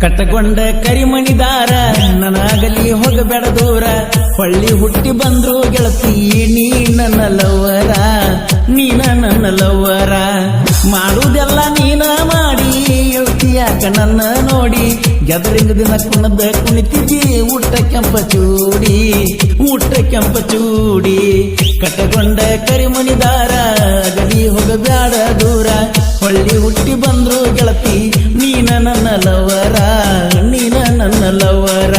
ಕಟ್ಟಕೊಂಡ ಕರಿಮಣಿದಾರ ನನಗಲಿ ಹೋಗಬೇಡ ದೂರ ಹೊಳ್ಳಿ ಹುಟ್ಟಿ ಬಂದ್ರು ಗೆಳತಿ ನೀ ನನ್ನ ಲವ್ವರ ನೀನ ನನ್ನ ಲವ್ವರ ಮಾಡುವುದೆಲ್ಲ ನೀನ ಮಾಡಿ ಹೇಳ್ತೀಯಾಕ ನನ್ನ ನೋಡಿ ಗೆದರಿಂಗ ದಿನ ಕುಣದ ಕುಣಿತಿದ್ದಿ ಊಟ ಕೆಂಪ ಚೂಡಿ ಕಟ್ಟಕೊಂಡ ಕರಿಮಣಿದಾರ ಗಲಿ ಹೋಗಬೇಡ ದೂರ ಹೊಳ್ಳಿ ಹುಟ್ಟಿ ಬಂದ್ರು ಗೆಳತಿ ನೀನ ನನ್ನ ಲವ್ವರ ನೀನ ನನ್ನ ಲವ್ವರ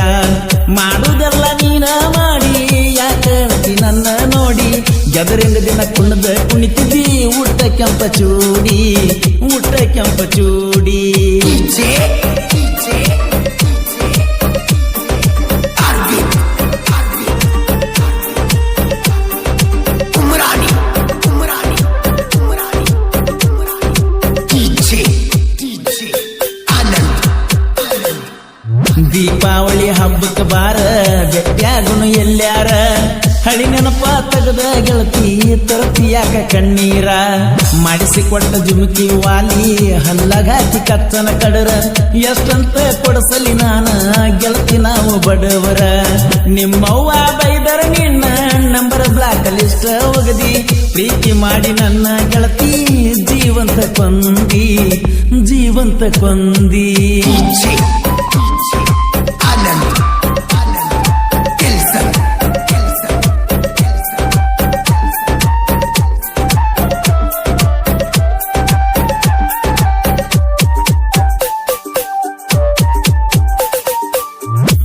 ಮಾಡುವುದೆಲ್ಲ ನೀನ ಮಾಡಿ ಯಾಕೆ ನನ್ನ ನೋಡಿ ಗೆದರಿಂದ ದಿನ ಕುಣದ ಕುಣಿತಿದ್ದಿ ಊಟ ಕೆಂಪ ಚೂಡಿ ದೀಪಾವಳಿ ಹಬ್ಬಕ್ಕೆ ಬಾರ ಬೆಟ್ಟ್ಯಾಗುನು ಎಲ್ಲ್ಯಾರ ಹಳಿ ನೆನಪ ತಗದ ಗೆಳತಿ ತರತಿಯಾಕ ಕಣ್ಣೀರ ಮಾಡಿಸಿಕೊಟ್ಟ ಜುಮುಕಿ ವಾಲಿ ಹಲ್ಲಗಾಕಿ ಕಚ್ಚನ ಕಡರ ಎಷ್ಟಂತ ಕೊಡಸಲಿ ನಾನ ಗೆಳತಿ ನಾವು ಬಡವರ ನಿಮ್ಮವ್ವ ಬೈದರ ನಿನ್ನ ನಂಬರ್ ಬ್ಲಾಕ್ ಲಿಸ್ಟ್ ಒಗದಿ ಪ್ರೀತಿ ಮಾಡಿ ನನ್ನ ಗೆಳತಿ ಜೀವಂತ ಕೊಂದಿ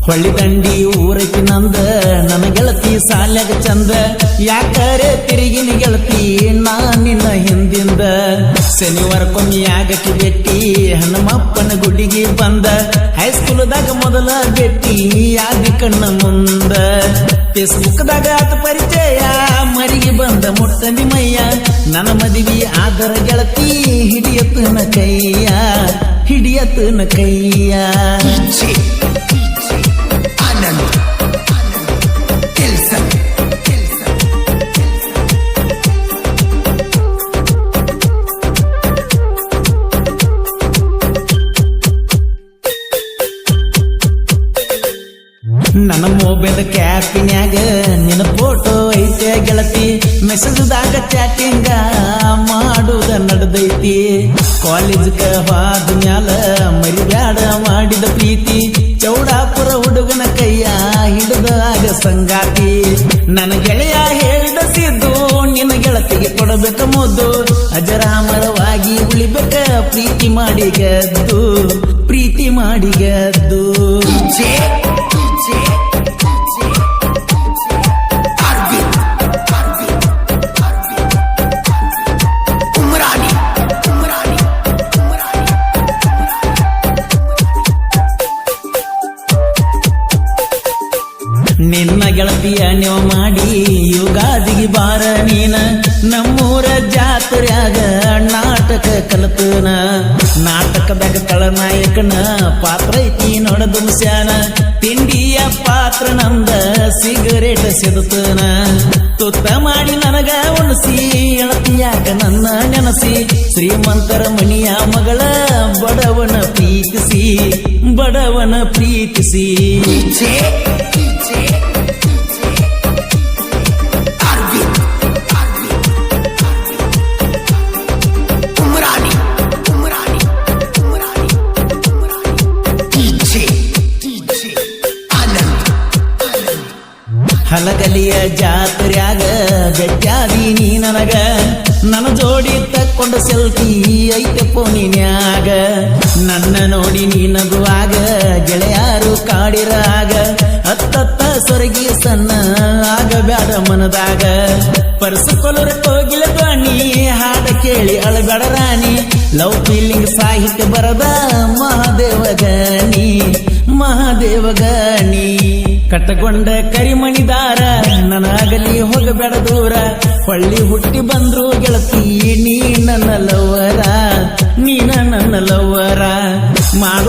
ಹೊಳ್ಳಿ ದಂಡಿ ಊರೈತಿ ನಂದ ನನ್ನ ಗೆಳತಿ ಸಾಲ್ಯಾಗ ಚಂದ ಯಾಕರೆ ತಿರುಗಿನ ಗೆಳತಿ ನಾ ನಿನ್ನ ಹಿಂದಿಂದ ಶನಿವಾರಕ್ಕೊಮ್ಮೆ ಆಗಕ್ಕೆ ಭೇಟಿ ಹನುಮಪ್ಪನ ಗುಡಿಗೆ ಬಂದ ಹೈಸ್ಕೂಲ್ದಾಗ ಮೊದಲ ಭೇಟಿ ಆದಿ ಕಣ್ಣ ಮುಂದ ಫೇಸ್ಬುಕ್ದಾಗ ಆತ ಪರಿಚಯ ಮರಿಗೆ ಬಂದ ಮುಟ್ಟಂದಿ ಮಯ್ಯ ನನ್ನ ಮದುವೆ ಆದರ ಗೆಳತಿ ಹಿಡಿಯತನ ಕೈಯ ನನ್ನ ಮೊಬೈಲ್ ಕ್ಯಾಪಿನ್ಯಾಗ ನಿನ್ನ ಫೋಟೋ ಐತೆ ಗೆಳತಿ ಮೆಸೇಜ್ದಾಗ ಚಾಟಿಂಗ ಮಾಡುದ ನಡೆದೈತಿ ಕಾಲೇಜ್ಗ ಹೋದ ಮ್ಯಾಲ ಮರಿಬ್ಯಾಡ ಮಾಡಿದ ಪ್ರೀತಿ ಚೌಡಾಪುರ ಹುಡುಗನ ಕೈಯ ಹಿಡಿದಾಗ ಸಂಗಾತಿ ನನ್ನ ಗೆಳೆಯ ಹೇಳಿದ ಸಿದ್ದು ನಿನ್ನ ಗೆಳತಿಗೆ ಕೊಡಬೇಕ ಮುದ್ದು ಅಜರಾಮರವಾಗಿ ಉಳಿಬೇಕ ಪ್ರೀತಿ ಮಾಡಿ ಗೆದ್ದು ನಿನ್ನ ಗೆಳತಿಯ ನೀವು ಮಾಡಿ ಯುಗಾದಿಗೆ ಬಾರ ನೀನ ನಮ್ಮೂರ ಜಾತ್ರ್ಯಾಗ ನಾಟಕ ಕಲತನ ನಾಟಕದಾಗ ತಳನಾಯಕನ ಪಾತ್ರ ಐತಿ ನೋಡದು ಮುಸ್ಯಾನ ತಿಂಡಿಯ ಪಾತ್ರ ನಂದ ಸಿಗರೇಟ್ ಸೆದುತನ ತುತ್ತ ಮಾಡಿ ನನಗ ಉಣಿಸಿ ಎಳತಿಯಾಕ ನನ್ನ ನೆನಸಿ ಶ್ರೀಮಂತರ ಮಣಿಯ ಮಗಳ ಬಡವನ ಪ್ರೀತಿಸಿ ಹಲಗಲಿಯ ಜಾತ್ರ್ಯಾಗ ಬೆಟ್ಟಾದಿ ನೀ ನನಗ ನನ್ನ ಜೋಡಿ ತಕ್ಕೊಂಡ ಸೆಲ್ಫಿ ಐತೆ ಫೋನಿನ್ಯಾಗ ನನ್ನ ನೋಡಿ ನೀ ನಗುವಾಗ ಗೆಳೆಯಾರು ಕಾಡಿರಾಗ ಹತ್ತತ್ತ ಸೊರಗಿ ಸಣ್ಣ ಆಗಬ್ಯಾಡ ಮನದಾಗ ಪರ್ಸಕೊಲರ ಕೋಗಿಲ ಧ್ವನಿ ಹಾಡ ಕೇಳಿ ಅಳಬೇಡ ರಾಣಿ ಲವ್ ಫೀಲಿಂಗ್ ಸಾಹಿತ್ಯ ಬರದ ಮಹಾದೇವ ಗಣಿ ಕಟ್ಟಕೊಂಡ ಕರಿಮಣಿದಾರ ನನಗಲಿ ಹೋಗಬೇಡ ದೂರ ಹೊಳ್ಳಿ ಹುಟ್ಟಿ ಬಂದ್ರು ಗೆಳತಿ ನೀ ನನ್ನ ಲವ್ವರ ಮಾಡು